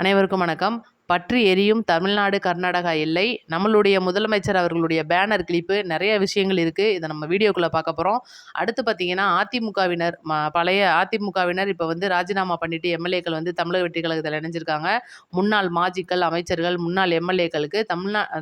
அனைவருக்கும் வணக்கம். பற்றி எரியும் தமிழ்நாடு கர்நாடகா எல்லை. நம்மளுடைய முதலமைச்சர் அவர்களுடைய பேனர் கிளிப்பு நிறைய விஷயங்கள் இருக்குது. இதை நம்ம வீடியோக்குள்ளே பார்க்க போகிறோம். அடுத்து பார்த்தீங்கன்னா அதிமுகவினர் பழைய அதிமுகவினர் இப்போ வந்து ராஜினாமா பண்ணிட்டு எம்எல்ஏக்கள் வந்து தமிழக வெற்றி கழகத்தில் இணைஞ்சிருக்காங்க. முன்னாள் மாஜிக்கள், அமைச்சர்கள், முன்னாள் எம்எல்ஏக்களுக்கு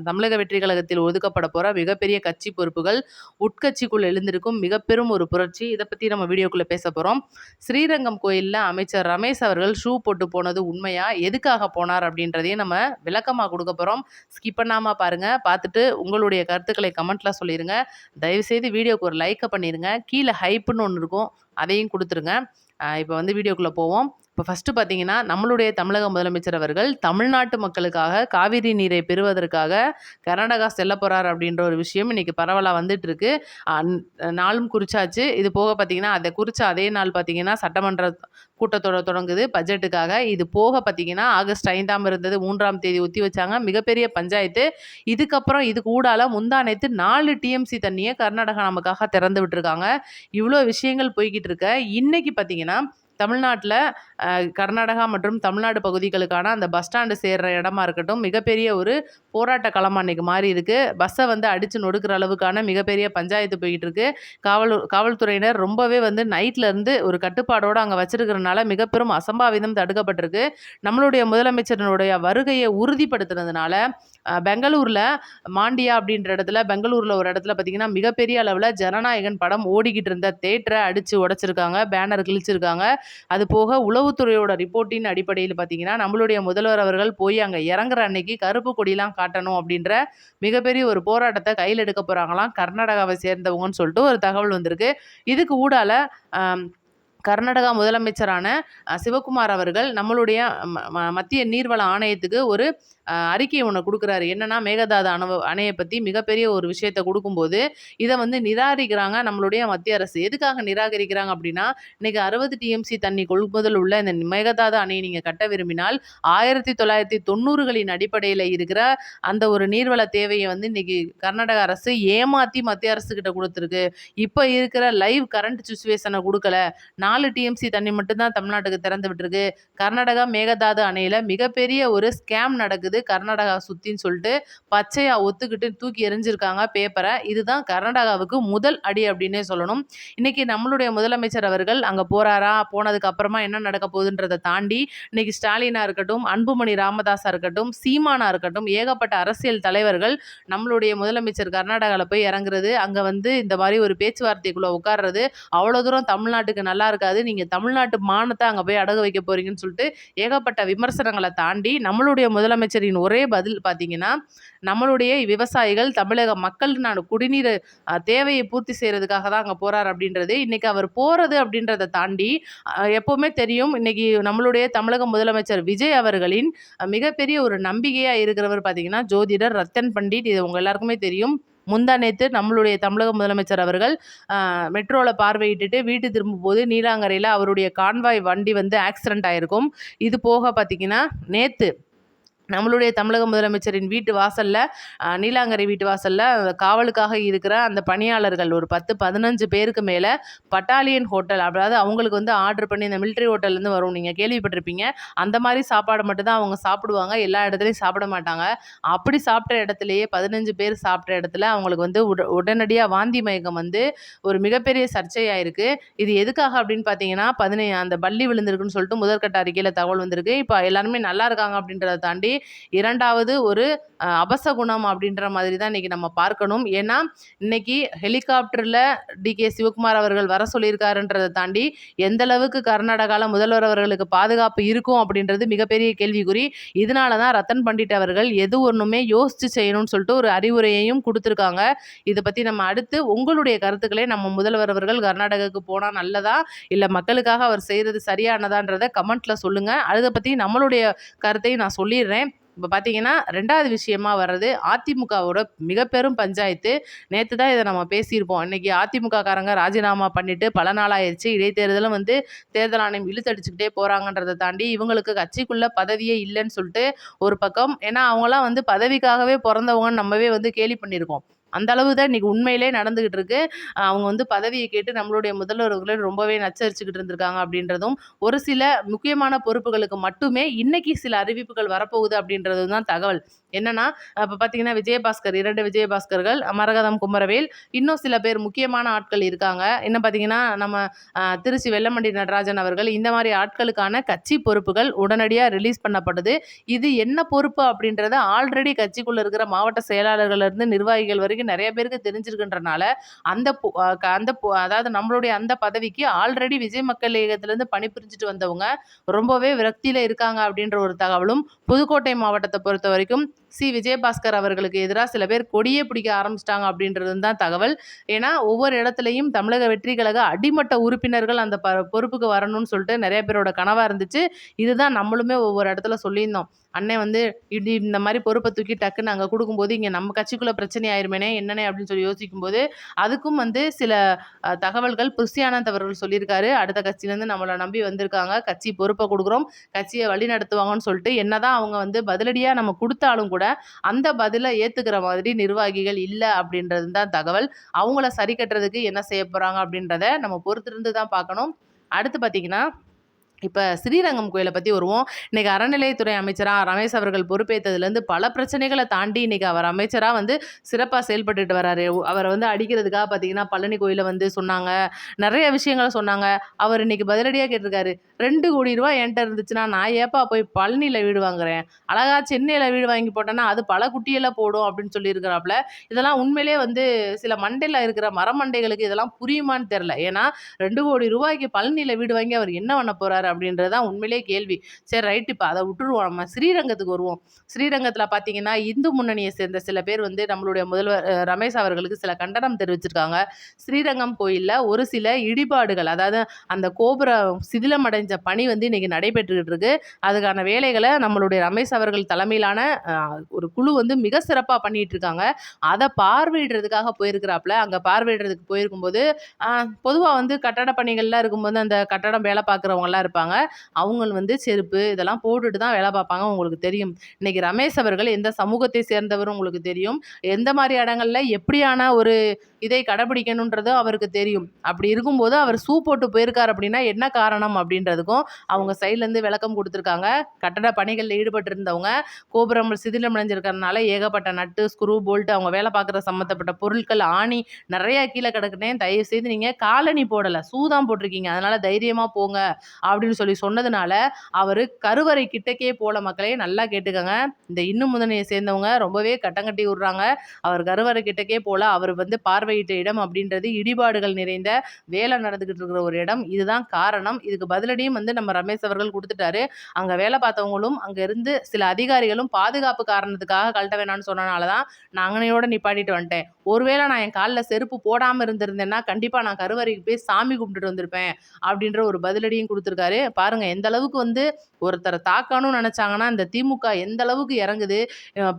தமிழக வெற்றி கழகத்தில் ஒதுக்கப்பட போகிற மிகப்பெரிய கட்சி பொறுப்புகள் உட்கட்சிக்குள் எழுந்திருக்கும் மிகப்பெரும் ஒரு புரட்சி. இதை பற்றி நம்ம வீடியோக்குள்ளே பேச போகிறோம். ஸ்ரீரங்கம் கோயிலில் அமைச்சர் ரமேஷ் அவர்கள் ஷூ போட்டு போனது உண்மையா, எதுக்காக போனார் அப்படின்றதையும் நம்ம விளக்கமாக கொடுக்க போகிறோம். ஸ்கிப் பண்ணாமல் பாருங்கள். பார்த்துட்டு உங்களுடைய கருத்துக்களை கமெண்ட்டில் சொல்லிடுங்க. தயவுசெய்து வீடியோக்கு ஒரு லைக்கை பண்ணிடுங்க. கீழே ஹைப்புன்னு ஒன்று இருக்கும், அதையும் கொடுத்துருங்க. இப்போ வந்து வீடியோக்குள்ளே போவோம். இப்போ ஃபஸ்ட்டு பார்த்தீங்கன்னா, நம்மளுடைய தமிழக முதலமைச்சர் அவர்கள் தமிழ்நாட்டு மக்களுக்காக காவிரி நீரை பெறுவதற்காக கர்நாடகா செல்ல போகிறார் அப்படின்ற ஒரு விஷயம் இன்றைக்கி பரவலாக வந்துட்டுருக்கு. நாளும் குறிச்சாச்சு. இது போக பார்த்தீங்கன்னா, அதை குறித்த அதே நாள் பார்த்தீங்கன்னா சட்டமன்ற கூட்டத்தொடர் தொடங்குது பட்ஜெட்டுக்காக. இது போக பார்த்தீங்கன்னா ஆகஸ்ட் 5ஆம் இருந்தது, 3ஆம் தேதி ஒத்தி வச்சாங்க. மிகப்பெரிய பஞ்சாயத்து. இதுக்கப்புறம் இது கூடால முந்தா நேற்று 4 டிஎம்சி தண்ணியை கர்நாடகா நமக்காக திறந்து விட்டுருக்காங்க. இவ்வளோ விஷயங்கள் போய்கிட்டு இருக்க இன்னைக்கு பார்த்தீங்கன்னா தமிழ்நாட்டில் கர்நாடகா மற்றும் தமிழ்நாடு பகுதிகளுக்கான அந்த பஸ் ஸ்டாண்டு சேர்கிற இடமா இருக்கட்டும், மிகப்பெரிய ஒரு போராட்ட களமாக அன்றைக்கி மாறி இருக்குது. பஸ்ஸை வந்து அடித்து நொடுக்கிற அளவுக்கான மிகப்பெரிய பஞ்சாயத்து போய்கிட்டு இருக்கு. காவல்துறையினர் ரொம்பவே வந்து நைட்லேருந்து ஒரு கட்டுப்பாடோடு அங்கே வச்சிருக்கிறதுனால மிகப்பெரும் அசம்பாவிதம் தடுக்கப்பட்டிருக்கு. நம்மளுடைய முதலமைச்சரினுடைய வருகையை உறுதிப்படுத்துனதுனால பெங்களூரில் மாண்டியா அப்படின்ற இடத்துல, பெங்களூரில் ஒரு இடத்துல பார்த்திங்கன்னா மிகப்பெரிய அளவில் ஜனநாயகன் படம் ஓடிக்கிட்டு இருந்த தேட்டரை அடித்து உடைச்சிருக்காங்க, பேனர் கிழிச்சிருக்காங்க. அது போக உளவுத்துறையோட ரிப்போர்ட்டின் அடிப்படையில் பார்த்தீங்கன்னா நம்மளுடைய முதல்வர் அவர்கள் போய் அங்கே இறங்குற அன்னைக்கு கருப்பு கொடிலாம் காட்டணும் அப்படின்ற மிகப்பெரிய ஒரு போராட்டத்தை கையில் எடுக்க போகிறாங்களாம் கர்நாடகாவை சேர்ந்தவங்கன்னு சொல்லிட்டு ஒரு தகவல் வந்திருக்கு. இதுக்கு ஊடால கர்நாடகா முதலமைச்சரான சிவகுமார் அவர்கள் நம்மளுடைய மத்திய நீர்வள ஆணையத்துக்கு ஒரு அறிக்கை ஒன்று கொடுக்குறாரு. என்னன்னா, மேகதாது அணையை பற்றி மிகப்பெரிய ஒரு விஷயத்தை கொடுக்கும்போது இதை வந்து நிராகரிக்கிறாங்க நம்மளுடைய மத்திய அரசு. எதுக்காக நிராகரிக்கிறாங்க அப்படின்னா, இன்னைக்கு 60 டிஎம்சி தண்ணி கொள்முதல் உள்ள இந்த மேகதாது அணையை நீங்கள் கட்ட விரும்பினால் 1990களின் அடிப்படையில் இருக்கிற அந்த ஒரு நீர்வள தேவையை வந்து இன்னைக்கு கர்நாடக அரசு ஏமாற்றி மத்திய அரசு கிட்ட கொடுத்துருக்கு. இப்போ இருக்கிற லைவ் கரண்ட் சுச்சுவேஷனை கொடுக்கல. 4 டிஎம்சி தண்ணி மட்டும்தான் தமிழ்நாட்டுக்கு திறந்து விட்டுருக்கு. கர்நாடகா மேகதாது அணையில் மிகப்பெரிய ஒரு ஸ்கேம் நடக்குது கர்நாடகா சுத்தின்னு சொல்லிட்டு பச்சையா ஒத்துக்கிட்டு தூக்கி எறிஞ்சிருக்காங்க பேப்பரை. இதுதான் கர்நாடகாவுக்கு முதல் அடி அப்படின்னே சொல்லணும். இன்னைக்கு நம்மளுடைய முதலமைச்சர் அவர்கள் அங்கே போறாரா, போனதுக்கு அப்புறமா என்ன நடக்க போகுதுன்றதை தாண்டி இன்னைக்கு ஸ்டாலினா இருக்கட்டும், அன்புமணி ராமதாஸா இருக்கட்டும், சீமானா இருக்கட்டும், ஏகப்பட்ட அரசியல் தலைவர்கள் நம்மளுடைய முதலமைச்சர் கர்நாடகாவில் போய் இறங்குறது, அங்கே வந்து இந்த மாதிரி ஒரு பேச்சுவார்த்தைக்குள்ளே உட்கார்றது அவ்வளோ தூரம் தமிழ்நாட்டுக்கு நல்லா இருக்காது, நீங்கள் தமிழ்நாட்டு மானத்தை அங்கே போய் அடகு வைக்க போறீங்கன்னு சொல்லிட்டு ஏகப்பட்ட விமர்சனங்களை தாண்டி நம்மளுடைய முதலமைச்சரின் ஒரே பதில் பார்த்தீங்கன்னா, நம்மளுடைய விவசாயிகள் தமிழக மக்களுக்கான குடிநீர் தேவையை பூர்த்தி செய்யறதுக்காக தான் அங்கே போறார் அப்படின்றது. இன்னைக்கு அவர் போறது அப்படின்றத தாண்டி எப்பவுமே தெரியும், இன்னைக்கு நம்மளுடைய தமிழக முதலமைச்சர் விஜய் அவர்களின் மிகப்பெரிய ஒரு நம்பிக்கையா இருக்கிறவர் பார்த்தீங்கன்னா ஜோதிடர் ரத்தன் பண்டிட். இது உங்க எல்லாருக்குமே தெரியும். முந்தா நேற்று நம்மளுடைய தமிழக முதலமைச்சர் அவர்கள் மெட்ரோவில் பார்வையிட்டுட்டு வீட்டு திரும்பும்போது நீலாங்கரையில் அவருடைய கான்வாய் வண்டி வந்து ஆக்சிடென்ட் ஆகிருக்கும். இது போக பார்த்தீங்கன்னா நேற்று நம்மளுடைய தமிழக முதலமைச்சரின் வீட்டு வாசலில், நீலாங்கரை வீட்டு வாசலில் காவலுக்காக இருக்கிற அந்த பணியாளர்கள் ஒரு 10-15 பேருக்கு மேலே பட்டாலியன் ஹோட்டல், அதாவது அவங்களுக்கு வந்து ஆர்டர் பண்ணி இந்த மிலிட்ரி ஹோட்டல்லேருந்து வரும், நீங்கள் கேள்விப்பட்டிருப்பீங்க, அந்த மாதிரி சாப்பாடு மட்டும்தான் அவங்க சாப்பிடுவாங்க, எல்லா இடத்துலையும் சாப்பிட மாட்டாங்க. அப்படி சாப்பிட்ட இடத்துலையே 15 பேர் சாப்பிட்ட இடத்துல அவங்களுக்கு வந்து உடனடியாக வாந்தி மயக்கம் வந்து ஒரு மிகப்பெரிய சர்ச்சையாயிருக்கு. இது எதுக்காக அப்படின்னு பார்த்தீங்கன்னா, அந்த பள்ளி விழுந்திருக்குன்னு சொல்லிட்டு முதற்கட்ட அறிக்கையில் தகவல் வந்திருக்கு. இப்போ எல்லாருமே நல்லா இருக்காங்க அப்படின்றத தாண்டி இரண்டாவது ஒரு அபசகுணம் அப்படின்ற மாதிரி தான் இன்னைக்கு நம்ம பார்க்கணும். ஏன்னா இன்னைக்கு ஹெலிகாப்டரில் டிகே சிவகுமார் அவர்கள் வர சொல்லியிருக்காருன்றதை தாண்டி எந்த அளவுக்கு கர்நாடகாவில் முதல்வர் அவர்களுக்கு பாதுகாப்பு இருக்கும் அப்படின்றது மிகப்பெரிய கேள்விக்குறி. இதனால தான் ரத்தன் பண்டிட் அவர்கள் எது ஒன்றுமே யோசித்து செய்யணும்னு சொல்லிட்டு ஒரு அறிவுரையையும் கொடுத்துருக்காங்க. இதை பற்றி நம்ம அடுத்து உங்களுடைய கருத்துக்களை நம்ம முதல்வர் அவர்கள் கர்நாடகாவுக்கு போனால் நல்லதா, இல்லை மக்களுக்காக அவர் செய்கிறது சரியானதான்றதை கமெண்ட்டில் சொல்லுங்கள். அதை பற்றி நம்மளுடைய கருத்தையும் நான் சொல்லிடுறேன். இப்போ பார்த்தீங்கன்னா 2வது விஷயமா வர்றது அதிமுகவோட மிகப்பெரும் பஞ்சாயத்து. நேற்று தான் இதை நம்ம பேசியிருப்போம். இன்றைக்கி அதிமுக காரங்க ராஜினாமா பண்ணிவிட்டு பல நாளாயிருச்சு. இடைத்தேர்தலும் வந்து தேர்தல் ஆணையம் இழுத்தடிச்சுக்கிட்டே போகிறாங்கன்றதை தாண்டி இவங்களுக்கு கட்சிக்குள்ளே பதவியே இல்லைன்னு சொல்லிட்டு ஒரு பக்கம், ஏன்னா அவங்களாம் வந்து பதவிக்காகவே பிறந்தவங்கன்னு நம்மவே வந்து கேலி பண்ணியிருக்கோம். அந்த அளவு தான் இன்னைக்கு உண்மையிலே நடந்துகிட்டு இருக்கு. அவங்க வந்து பதவியை கேட்டு நம்மளுடைய முதல்வர்களை ரொம்பவே நச்சரிச்சுக்கிட்டு இருந்திருக்காங்க அப்படின்றதும், ஒரு சில முக்கியமான பொறுப்புகளுக்கு மட்டுமே இன்னைக்கு சில அறிவிப்புகள் வரப்போகுது அப்படின்றது தான் தகவல். என்னன்னா, இப்ப பார்த்தீங்கன்னா விஜயபாஸ்கர் 2 விஜயபாஸ்கர்கள், மரகதம் குமரவேல், இன்னும் சில பேர் முக்கியமான ஆட்கள் இருக்காங்க. இன்னும் பார்த்தீங்கன்னா, நம்ம திருச்சி வெல்லமண்டி நடராஜன் அவர்கள், இந்த மாரி ஆட்களுக்கான கட்சி பொறுப்புகள் உடனடியா ரிலீஸ் பண்ணப்படுது. இது என்ன பொறுப்பு அப்படின்றத ஆல்ரெடி கட்சிக்குள்ள இருக்கிற மாவட்ட செயலாளர்கள்ல இருந்து நிர்வாகிகள் வரைக்கும் நெறைய பேருக்கு தெரிஞ்சிருக்குன்றனால, அந்த பொ அ க அந்த பொ அதாவது நம்மளுடைய அந்த பதவிக்கு ஆல்ரெடி விஜய் மக்கள் இயக்கத்திலேருந்து பணிபுரிஞ்சுட்டு வந்தவங்க ரொம்பவே விரக்தியில இருக்காங்க அப்படின்ற ஒரு தகவலும், புதுக்கோட்டை மாவட்டத்த பொறுத்தவரைக்கும் விஜயபாஸ்கர் அவர்களுக்கு எதிரா சில பேர் கொடியே பிடிக்க ஆரம்பிச்சிட்டாங்க அப்படின்றது தான் தகவல். ஏன்னா, ஒவ்வொரு இடத்துலயும் தமிழக வெற்றி கழக அடிமட்ட உறுப்பினர்கள் அந்த பொறுப்புக்கு வரணும்னு சொல்லிட்டு நெறைய பேரோட கனவா இருந்துச்சு. இதுதான் நம்மளுமே ஒவ்வொரு இடத்துல சொல்லியிருந்தோம். அண்ணே வந்து இந்த மாரி பொறுப்ப தூக்கி டக்குன்னு அங்க குடுக்கும்போது, இங்க நம்ம கட்சிக்குள்ள பிரச்சனை ஆயிருமேனே என்னண்ணே அப்படின்னு சொல்லி யோசிக்கும்போது, அதுக்கும் வந்து சில தகவல்கள் புஷி ஆனந்த் அவர்கள் சொல்லியிருக்காரு. அடுத்த கட்சியிலேருந்து நம்மள நம்பி வந்திருக்காங்க. கட்சி பொறுப்ப குடுக்குறோம். கட்சிய வழி நடத்துவாங்கன்னு சொல்லிட்டு, என்னதான் அவங்க வந்து பதிலடியா நம்ம குடுத்தாலும் கூட, அந்த பதில ஏத்துக்கிற மாதிரி நிர்வாகிகள் இல்ல அப்படின்றது தான் தகவல். அவங்கள சரி கட்டுறதுக்கு என்ன செய்ய போறாங்க அப்படின்றத நம்ம பொறுத்திருந்து தான் பார்க்கணும். அடுத்து பார்த்தீங்கன்னா, இப்ப ஸ்ரீரங்கம் கோயில பத்தி வருவோம். இன்னைக்கு அறநிலையத்துறை அமைச்சரா ரமேஷ் அவர்கள் பொறுப்பேத்ததுலேருந்து பல பிரச்சனைகள தாண்டி இன்னைக்கு அவர் அமைச்சரா வந்து சிறப்பா செயல்பட்டுட்டு வராரு. அவர வந்து அடிக்கிறதுக்காக பார்த்தீங்கன்னா, பழனி கோயில வந்து சொன்னாங்க. நெறைய விஷயங்கள சொன்னாங்க. அவர் இன்னைக்கு பதிலடியா கேட்டிருக்காரு. ரூ. 2,00,00,000 என்ட்ட இருந்துச்சுன்னா, நான் ஏப்பா போய் பழனியில வீடு வாங்குறேன்? அழகா சென்னையில வீடு வாங்கி போட்டேன்னா, அது பல குட்டியெல்லாம் போடும் அப்படின்னு சொல்லியிருக்கிறாப்புல. இதெல்லாம் உண்மையிலேயே வந்து சில மண்டையில இருக்கிற மரமண்டைகளுக்கு இதெல்லாம் புரியுமான்னு தெரியல. ஏன்னா, ரூ. 2,00,00,000 பழனியில வீடு வாங்கி அவர் என்ன பண்ண போறாரு? அப்படின்றது தான் உண்மையிலேயே கேள்வி. சரி ரைட், இப்ப அத விட்டுருவோம். நம்ம ஸ்ரீரங்கத்துக்கு வருவோம். ஸ்ரீரங்கத்துல பார்த்தீங்கன்னா, இந்து முன்னணிய சேர்ந்த சில பேர் வந்து நம்மளுடைய முதல்வர் ரமேஷ் அவர்களுக்கு சில கண்டனம் தெரிவிச்சிருக்காங்க. ஸ்ரீரங்கம் கோயில்ல ஒரு சில இடிபாடுகள், அதாவது அந்த கோபுரம் சிதிலமடைஞ்ச பணி வந்து இன்னைக்கு நடைபெற்றுக்கிட்டு இருக்கு. அதுக்கான வேலைகள நம்மளுடைய ரமேஷ் அவர்கள் தலைமையிலான ஒரு குழு வந்து மிக சிறப்பா பண்ணிட்டு இருக்காங்க. அத பார்வையிடுறதுக்காக போயிருக்கிறாப்ல. அங்க பார்வையிடுறதுக்கு போயிருக்கும்போது, பொதுவா வந்து கட்டட பணிகள்லாம் இருக்கும்போது, அந்த கட்டடம் வேலை பார்க்குறவங்கலாம் இருப்பாங்க. அவங்க வந்து செருப்பு இதெல்லாம் போட்டுட்டு தான் வேலை பார்ப்பாங்க. உங்களுக்கு தெரியும். இன்னைக்கு ரமேஷ் அவர்கள் எந்த சமூகத்தை சேர்ந்தவரும் உங்களுக்கு தெரியும். எந்த மாரி இடங்கள்ல எப்படியான ஒரு இதை கடைபிடிக்கணுன்றதும் அவருக்கு தெரியும். அப்படி இருக்கும்போது அவர் ஷூ போட்டு போயிருக்காரு அப்படின்னா என்ன காரணம் அப்படின்றதுக்கும் அவங்க சைட்லேருந்து விளக்கம் குடுத்துருக்காங்க. கட்டட பணிகள்ல ஈடுபட்டிருந்தவங்க கோபுரம் சிதிலமடைஞ்சிருக்கிறதுனால ஏகப்பட்ட நட்டு, ஸ்க்ரூ, போல்ட் அவங்க வேலை பார்க்குற சம்மந்தப்பட்ட பொருட்கள், ஆணி நெறைய கீழ கிடக்குனே. தயவுசெய்து நீங்க காலணி போடல. ஷூ தான் போட்டிருக்கீங்க. அதனால தைரியமா போங்க அப்படின்னு சொல்லி சொன்னதுனால, அவரு கருவறை கிட்டக்கே போல மக்களே நல்லா கேட்டுக்கங்க. இந்த இந்து முன்னணியை சேர்ந்தவங்க ரொம்பவே கட்டங்கட்டி விடுறாங்க. அவர் கருவறை கிட்டக்கே போல. அவர் வந்து பார்வையிட்ட இடம் அப்படின்றது இடிபாடுகள் நிறைந்த வேலை நடந்துகிட்டு இருக்கிற ஒரு இடம். இதுதான் காரணம். இதுக்கு பதிலடியும் வந்து நம்ம ரமேஷ் அவர்கள் குடுத்துட்டாரு. அங்க வேலை பார்த்தவங்களும், அங்க இருந்து சில அதிகாரிகளும் பாதுகாப்பு காரணத்துக்காக கழட்ட வேணாம்னு சொன்னனால தான் நான் அங்கனையோட நிப்பாட்டிட்டு வந்துட்டேன். ஒருவேளை நான் என் கால்ல செருப்பு போடாம இருந்திருந்தேன்னா, கண்டிப்பா நான் கருவறைக்கு போய் சாமி கும்பிட்டுட்டு வந்திருப்பேன். அப்படின்ற ஒரு பதிலடியும் குடுத்துருக்காரு. பாருங்க எந்த அளவுக்கு வந்து ஒருத்தர தாக்கணும்னு நெனச்சாங்கன்னா, இந்த திமுக எந்த அளவுக்கு இறங்குது,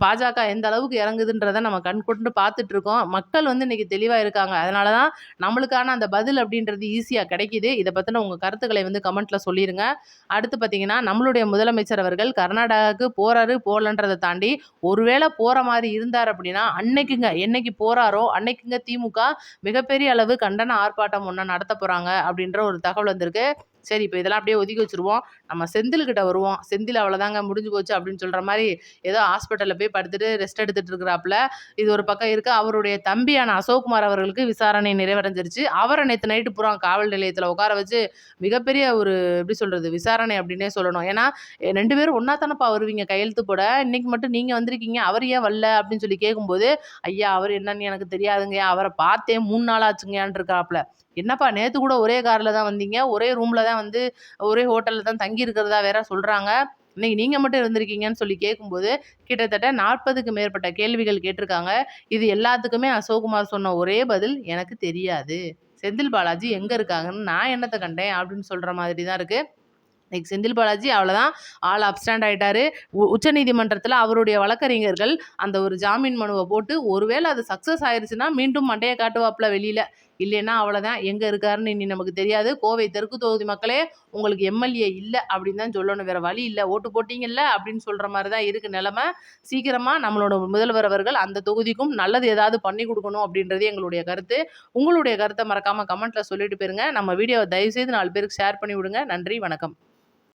பாஜக எந்த அளவுக்கு இறங்குதுன்றத நம்ம கண்கொண்டு பார்த்துட்டு இருக்கோம். மக்கள் வந்து இன்னைக்கு தெளிவா இருக்காங்க. அதனால தான் நம்மளுக்கான அந்த பதில் அப்படின்றது ஈஸியா கிடைக்குது. இத பத்தின உங்க கருத்துக்களை வந்து கமெண்ட்ல சொல்லிருங்க. அடுத்து பார்த்தீங்கன்னா, நம்மளுடைய முதலமைச்சர் அவர்கள் கர்நாடகாவுக்கு போறாரு, போலன்றத தாண்டி ஒருவேளை போற மாரி இருந்தார் அப்படின்னா, அன்னைக்குங்க என்னைக்கு போறாரோ அன்னைக்குங்க திமுக மிகப்பெரிய அளவு கண்டன ஆர்ப்பாட்டம் ஒண்ண நடத்த போறாங்க அப்படின்ற ஒரு தகவல் வந்திருக்கு. சரி, இப்ப இதெல்லாம் அப்படியே ஒதுக்கி வச்சுருவோம். நம்ம செந்தில்கிட்ட வருவோம். செந்தில் அவ்வளோதாங்க முடிஞ்சு போச்சு அப்படின்னு சொல்ற மாரி, ஏதோ ஹாஸ்பிட்டல்ல போய் படுத்துட்டு ரெஸ்ட் எடுத்துட்டு இருக்கிறாப்புல. இது ஒரு பக்கம் இருக்கு. அவருடைய தம்பியான அசோக்குமார் அவர்களுக்கு விசாரணை நிறைவடைஞ்சிருச்சு. அவர நேத்து நைட்டு பூரா காவல் நிலையத்தில உட்கார வச்சு மிகப்பெரிய ஒரு எப்படி சொல்றது? விசாரணை அப்படின்னே சொல்லணும். ஏன்னா 2 பேரும் ஒண்ணா தானப்பா வருவீங்க கையெழுத்து போட. இன்னைக்கு மட்டும் நீங்க வந்திருக்கீங்க. அவர் ஏன் வரல? அப்படின்னு சொல்லி கேட்கும்போது, ஐயா அவர் என்னன்னு எனக்கு தெரியாதுங்கய்யா. அவர பார்த்தே 3 நாள் ஆச்சுங்கயான்னு இருக்காப்புல. என்னப்பா நேத்து கூட ஒரே கார்ல தான் வந்தீங்க. ஒரே ரூம்ல தான் வந்து ஒரே ஹோட்டல்ல தான் தங்கி இருக்கிறதா வேற சொல்றாங்க. இன்னைக்கு நீங்க மட்டும் இருந்திருக்கீங்கன்னு சொல்லி கேட்கும்போது, கிட்டத்தட்ட 40க்கு மேற்பட்ட கேள்விகள் கேட்டிருக்காங்க. இது எல்லாத்துக்குமே அசோக்குமார் சொன்ன ஒரே பதில், "எனக்கு தெரியாது. செந்தில் பாலாஜி எங்க இருக்காங்கன்னு நான் என்னத்த கண்டேன்?" அப்படின்னு சொல்ற மாதிரி தான் இருக்கு. இன்னைக்கு செந்தில் பாலாஜி அவ்வளோதான், ஆள் அப்ஸ்டாண்ட் ஆயிட்டாரு. உச்சநீதிமன்றத்தில அவருடைய வழக்கறிஞர்கள் அந்த ஒரு ஜாமீன் மனுவ போட்டு, ஒருவேளை அது சக்சஸ் ஆயிருச்சுன்னா, மீண்டும் மண்டைய காட்டுவாப்புல வெளியில. இல்லைன்னா அவ்வளோதான். எங்க இருக்காருன்னு இனி நமக்கு தெரியாது. கோவை தெற்கு தொகுதி மக்களே உங்களுக்கு எம்எல்ஏ இல்ல அப்படின்னு தான் சொல்லணும். வேற வழி இல்ல. ஓட்டு போட்டீங்கல்ல அப்படின்னு சொல்ற மாரி தான் இருக்கு நெலைம. சீக்கிரமா நம்மளோட முதல்வர் அவர்கள் அந்த தொகுதிக்கும் நல்லது ஏதாவது பண்ணி குடுக்கணும் அப்படின்றது எங்களுடைய கருத்து. உங்களுடைய கருத்த மறக்காம கமெண்ட்ல சொல்லிட்டு போயிருங்க. நம்ம வீடியோவ தயவுசெய்து 4 பேருக்கு ஷேர் பண்ணி விடுங்க. நன்றி, வணக்கம்.